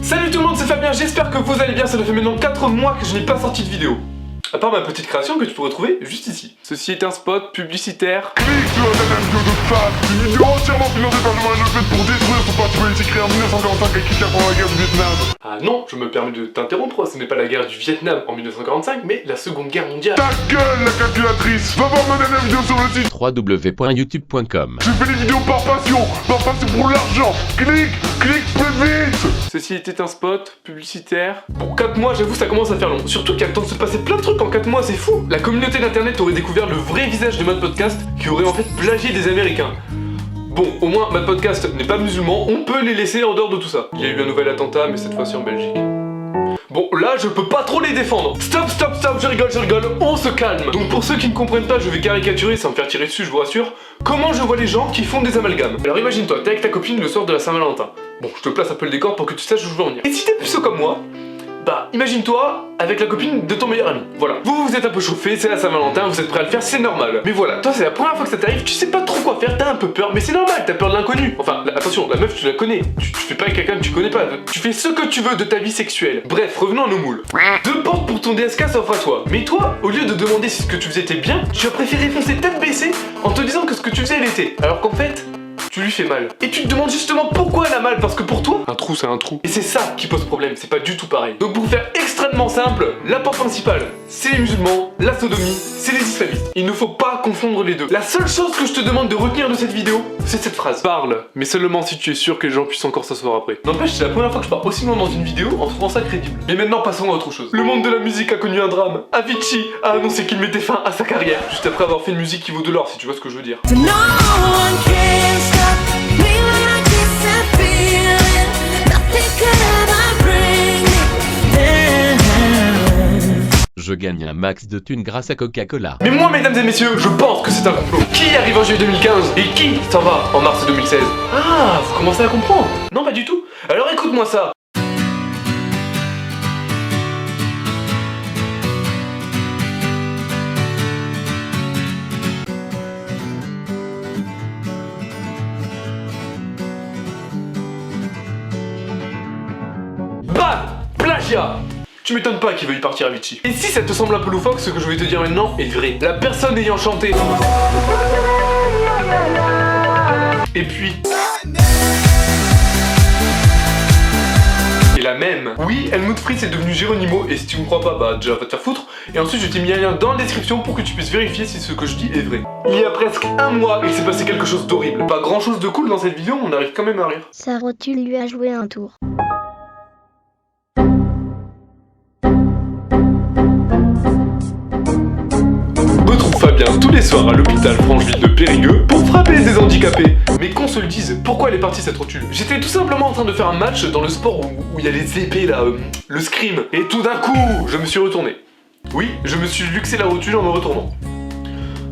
Salut tout le monde, c'est Fabien, j'espère que vous allez bien, ça fait maintenant 4 mois que je n'ai pas sorti de vidéo. À part ma petite création que tu peux retrouver juste ici. Ceci est un spot publicitaire. Clique sur la dernière vidéo de Fab, une vidéo entièrement financée par le moyen fait pour détruire ce parti politique créé en 1945 et qui a pendant la guerre du Vietnam. Ah non, je me permets de t'interrompre, ce n'est pas la guerre du Vietnam en 1945, mais la Seconde Guerre mondiale. Ta gueule la calculatrice. Va voir ma dernière vidéo sur le site www.youtube.com. Je fais des vidéos par passion pour l'argent. Clique plus vite. Ceci était un spot publicitaire. Pour 4 mois, j'avoue, ça commence à faire long. Surtout qu'il y a le temps de se passer plein de trucs en 4 mois, c'est fou. La communauté d'internet aurait découvert le vrai visage de Mad Podcast qui aurait en fait plagié des Américains. Bon, au moins, Mad Podcast n'est pas musulman, on peut les laisser en dehors de tout ça. Il y a eu un nouvel attentat, mais cette fois-ci en Belgique. Bon, là, je peux pas trop les défendre. Stop, je rigole, on se calme. Donc pour ceux qui ne comprennent pas, je vais caricaturer sans me faire tirer dessus, je vous rassure, comment je vois les gens qui font des amalgames. Alors imagine-toi, t'es avec ta copine le soir de la Saint-Valentin. Bon, je te place un peu le décor pour que tu saches où je veux en venir. Et si t'es puceau comme moi, bah, imagine-toi avec la copine de ton meilleur ami. Voilà. Vous êtes un peu chauffé, c'est la Saint-Valentin, vous êtes prêt à le faire, c'est normal. Mais voilà, toi, c'est la première fois que ça t'arrive, tu sais pas trop quoi faire, t'as un peu peur, mais c'est normal, t'as peur de l'inconnu. Enfin, attention, la meuf, tu la connais. Tu fais pas avec quelqu'un que tu connais pas. Tu fais ce que tu veux de ta vie sexuelle. Bref, revenons à nos moules. 2 portes pour ton DSK s'offrent à toi. Mais toi, au lieu de demander si ce que tu faisais était bien, tu as préféré foncer tête baissée en te disant que ce que tu faisais, elle était. Alors qu'en fait, tu lui fais mal. Et tu te demandes justement pourquoi elle a mal, parce que pour toi, un trou c'est un trou. Et c'est ça qui pose problème, c'est pas du tout pareil. Donc pour faire extrêmement simple, la porte principale, c'est les musulmans, la sodomie, c'est les islamistes. Il ne faut pas confondre les deux. La seule chose que je te demande de retenir de cette vidéo, c'est cette phrase. Parle, mais seulement si tu es sûr que les gens puissent encore s'asseoir après. N'empêche, c'est la première fois que je parle aussi loin dans une vidéo en trouvant ça crédible. Mais maintenant passons à autre chose. Le monde de la musique a connu un drame. Avicii a annoncé qu'il mettait fin à sa carrière, juste après avoir fait une musique qui vaut de l'or, si tu vois ce que je veux dire. Je gagne un max de thunes grâce à Coca-Cola. Mais moi, mesdames et messieurs, je pense que c'est un complot. Qui arrive en juillet 2015 et qui s'en va en mars 2016? Ah, vous commencez à comprendre? Non, pas du tout. Alors écoute-moi ça. Bam! Plagiat! Tu m'étonnes pas qu'il veuille partir Avicii. Et si ça te semble un peu loufoque, ce que je vais te dire maintenant est vrai. La personne ayant chanté... Et puis... Et la même. Oui, Helmut Fritz est devenu Geronimo, et si tu me crois pas, bah déjà va te faire foutre. Et ensuite je t'ai mis un lien dans la description pour que tu puisses vérifier si ce que je dis est vrai. Il y a presque un mois, il s'est passé quelque chose d'horrible. Pas grand chose de cool dans cette vidéo, on arrive quand même à rire. Sa rotule lui a joué un tour. Retrouve Fabien tous les soirs à l'hôpital Francheville de Périgueux pour frapper des handicapés. Mais qu'on se le dise, pourquoi elle est partie cette rotule? J'étais tout simplement en train de faire un match dans le sport où il y a les épées là, le scrim. Et tout d'un coup, je me suis retourné. Oui, je me suis luxé la rotule en me retournant.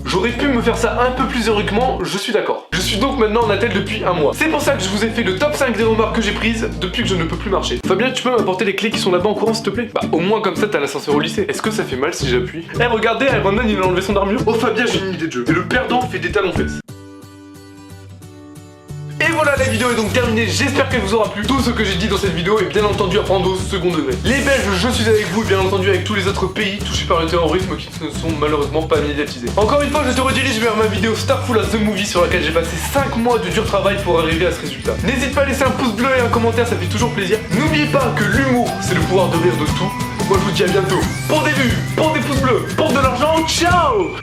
J'aurais pu me faire ça un peu plus héroïquement, je suis d'accord. Je suis donc maintenant en attelle depuis un mois. C'est pour ça que je vous ai fait le top 5 des remarques que j'ai prises depuis que je ne peux plus marcher. Fabien, tu peux m'apporter les clés qui sont là-bas en courant s'il te plaît? Bah au moins comme ça t'as l'ascenseur au lycée. Est-ce que ça fait mal si j'appuie? Eh regardez, Iron Man il a enlevé son armure. Oh Fabien, j'ai une idée de jeu. Et le perdant fait des talons-fesses. Et voilà, la vidéo est donc terminée, j'espère qu'elle vous aura plu. Tout ce que j'ai dit dans cette vidéo est bien entendu à prendre au second degré. Les Belges, je suis avec vous et bien entendu avec tous les autres pays touchés par le terrorisme qui ne sont malheureusement pas médiatisés. Encore une fois, je te redirige vers ma vidéo Starful as the Movie sur laquelle j'ai passé 5 mois de dur travail pour arriver à ce résultat. N'hésite pas à laisser un pouce bleu et un commentaire, ça fait toujours plaisir. N'oubliez pas que l'humour, c'est le pouvoir de rire de tout. Moi je vous dis à bientôt pour des vues, pour des pouces bleus, pour de l'argent, ciao!